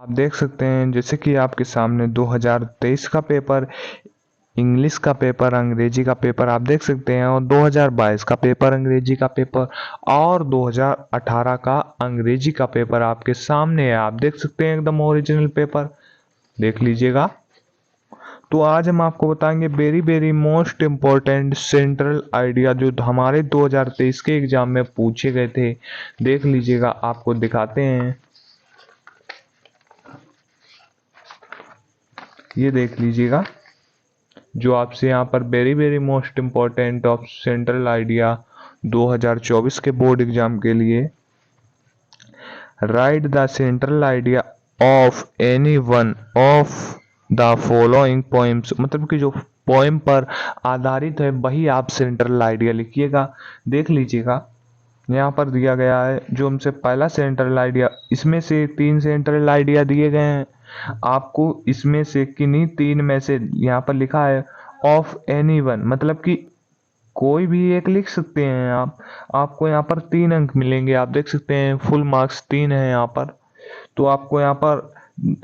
आप देख सकते हैं जैसे कि आपके सामने 2023 का पेपर, इंग्लिश का पेपर, अंग्रेजी का पेपर आप देख सकते हैं, और 2022 का पेपर, अंग्रेजी का पेपर, और 2018 का अंग्रेजी का पेपर आपके सामने है। आप देख सकते हैं एकदम ओरिजिनल पेपर, देख लीजिएगा। तो आज हम आपको बताएंगे very very most important central idea जो हमारे 2023 के एग्जाम में पूछे गए थे। देख लीजिएगा, आपको दिखाते हैं। ये देख लीजिएगा जो आपसे यहाँ पर very very most important of central idea 2024 के बोर्ड एग्जाम के लिए। Right the central idea of any one of the following poems, मतलब कि जो पोएम पर आधारित है वही आप सेंट्रल आइडिया लिखिएगा। देख लीजिएगा यहाँ पर दिया गया है जो हमसे पहला सेंट्रल आइडिया, इसमें से 3 सेंट्रल आइडिया दिए गए हैं। आपको इसमें से किन्हीं 3 में से यहाँ पर लिखा है ऑफ एनी वन, मतलब कि कोई भी एक लिख सकते हैं आप। आपको यहाँ पर 3 अंक मिलेंगे। आप देख सकते हैं फुल मार्क्स 3 है यहाँ पर। तो आपको यहाँ पर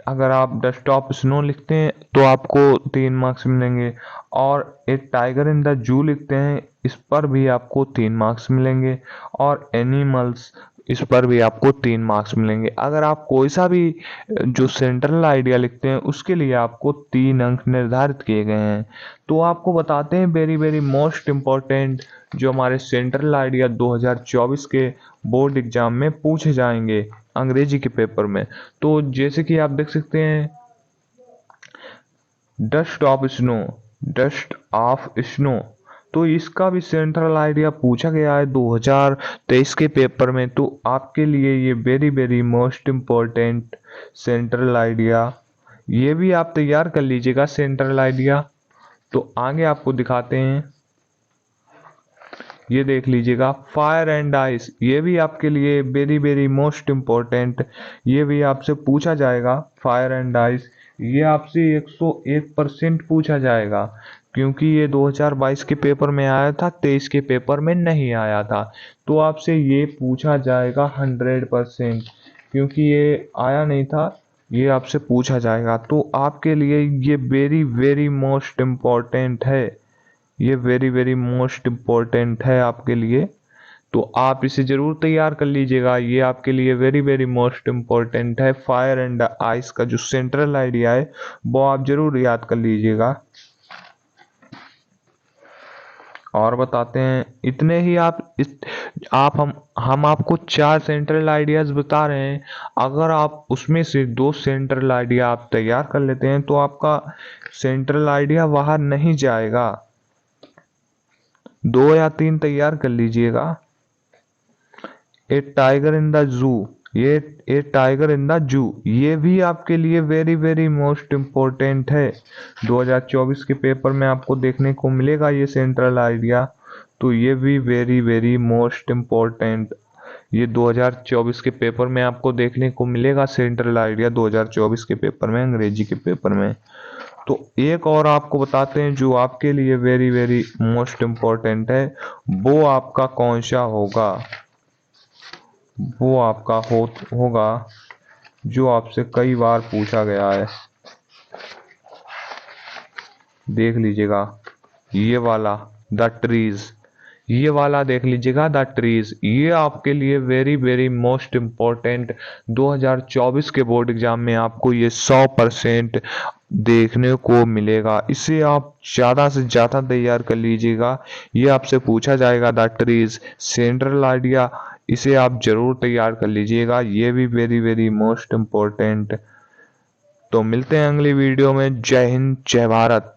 अगर आप डेस्कटॉप स्नो लिखते हैं तो आपको 3 मार्क्स मिलेंगे, और एक टाइगर इन द जू लिखते हैं इस पर भी आपको 3 मार्क्स मिलेंगे, और एनिमल्स इस पर भी आपको 3 मार्क्स मिलेंगे। अगर आप कोई सा भी जो सेंट्रल आइडिया लिखते हैं उसके लिए आपको 3 अंक निर्धारित किए गए हैं। तो आपको बताते हैं वेरी वेरी मोस्ट इम्पोर्टेंट जो हमारे सेंट्रल आइडिया 2024 के बोर्ड एग्जाम में पूछे जाएंगे अंग्रेजी के पेपर में। तो जैसे कि आप देख सकते हैं dust of snow, dust of snow, तो इसका भी सेंट्रल आइडिया पूछा गया है 2023 के पेपर में। तो आपके लिए ये very very most important central idea, ये भी आप तैयार कर लीजिएगा सेंट्रल आइडिया। तो आगे आपको दिखाते हैं, ये देख लीजिएगा फायर एंड आइस, ये भी आपके लिए वेरी वेरी मोस्ट इम्पोर्टेंट, ये भी आपसे पूछा जाएगा। फायर एंड आइस ये आपसे 101% पूछा जाएगा, क्योंकि ये 2022 के पेपर में आया था, 23 के पेपर में नहीं आया था। तो आपसे ये पूछा जाएगा 100%, क्योंकि ये आया नहीं था, ये आपसे पूछा जाएगा। तो आपके लिए ये वेरी वेरी मोस्ट इम्पोर्टेंट है, ये वेरी वेरी मोस्ट इम्पोर्टेंट है आपके लिए। तो आप इसे जरूर तैयार कर लीजिएगा, ये आपके लिए वेरी वेरी मोस्ट इम्पोर्टेंट है। फायर एंड आइस का जो सेंट्रल आइडिया है वो आप जरूर याद कर लीजिएगा। और बताते हैं इतने ही आप हम आपको 4 सेंट्रल आइडियाज बता रहे हैं। अगर आप उसमें से 2 सेंट्रल आइडिया आप तैयार कर लेते हैं तो आपका सेंट्रल आइडिया बाहर नहीं जाएगा। 2 या 3 तैयार कर लीजिएगा। ए टाइगर इन द जू, ये ए टाइगर इन द जू, ये भी आपके लिए वेरी वेरी मोस्ट इम्पोर्टेंट है। 2024 के पेपर में आपको देखने को मिलेगा ये सेंट्रल आइडिया। तो ये भी वेरी वेरी मोस्ट इम्पोर्टेंट, ये 2024 के पेपर में आपको देखने को मिलेगा सेंट्रल आइडिया 2024 के पेपर में, अंग्रेजी के पेपर में। तो एक और आपको बताते हैं जो आपके लिए वेरी वेरी मोस्ट इम्पोर्टेंट है, वो आपका कौन सा होगा, वो आपका होगा जो आपसे कई बार पूछा गया है। देख लीजिएगा ये वाला द ट्रीज, ये वाला देख लीजिएगा द ट्रीज, ये आपके लिए वेरी वेरी मोस्ट इम्पोर्टेंट 2024 के बोर्ड एग्जाम में आपको ये 100% देखने को मिलेगा। इसे आप ज़्यादा से ज़्यादा तैयार कर लीजिएगा, ये आपसे पूछा जाएगा द ट्रीज सेंट्रल आइडिया, इसे आप जरूर तैयार कर लीजिएगा, ये भी वेरी वेरी मोस्ट इम्पोर्टेंट। तो मिलते हैं अगली वीडियो में। जय हिंद, जय भारत।